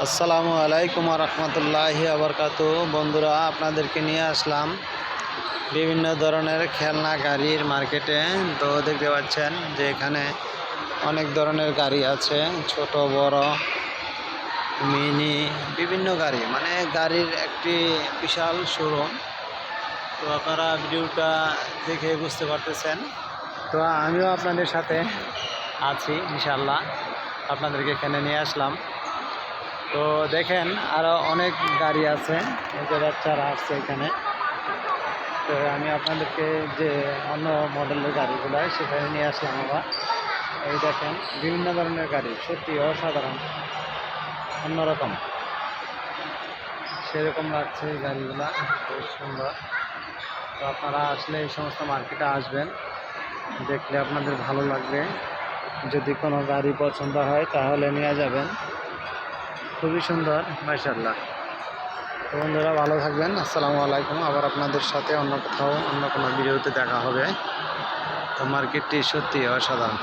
আসসালামু আলাইকুম রহমতুল্লাহি আবরকাতু। বন্ধুরা, আপনাদেরকে নিয়ে আসলাম বিভিন্ন ধরনের খেলনা গাড়ির মার্কেটে। তো দেখতে পাচ্ছেন যে এখানে অনেক ধরনের গাড়ি আছে, ছোট বড় মিনি বিভিন্ন গাড়ি, মানে গাড়ির একটি বিশাল শোরুম। তো আপনারা ভিডিওটা দেখে বুঝতে পারতেছেন। তো আমিও আপনাদের সাথে আছি, ইনশাল্লাহ আপনাদেরকে এখানে নিয়ে আসলাম। তো দেখেন আরও অনেক গাড়ি আছে, এই যে বাচ্চারা আসছে এখানে। তো আমি আপনাদেরকে যে অন্য মডেলের গাড়িগুলো সেখানে নিয়ে আসলাম আবার। এই দেখেন বিভিন্ন ধরনের গাড়ি, সত্যি অসাধারণ, অন্যরকম, সেরকম লাগছে এই গাড়িগুলা, বেশ সুন্দর। তো আপনারা আসলে এই সমস্ত মার্কেটে আসবেন, দেখলে আপনাদের ভালো লাগবে। যদি কোনো গাড়ি পছন্দ হয় তাহলে নিয়ে যাবেন, খুবই সুন্দর, মাশাআল্লাহ। তো বন্ধুরা, ভালো থাকবেন। আসসালামু আলাইকুম। আবার আপনাদের সাথে অন্য কোথাও অন্য কোনো ভিডিওতে দেখা হবে। তো মার্কেটটি সত্যি অসাধারণ।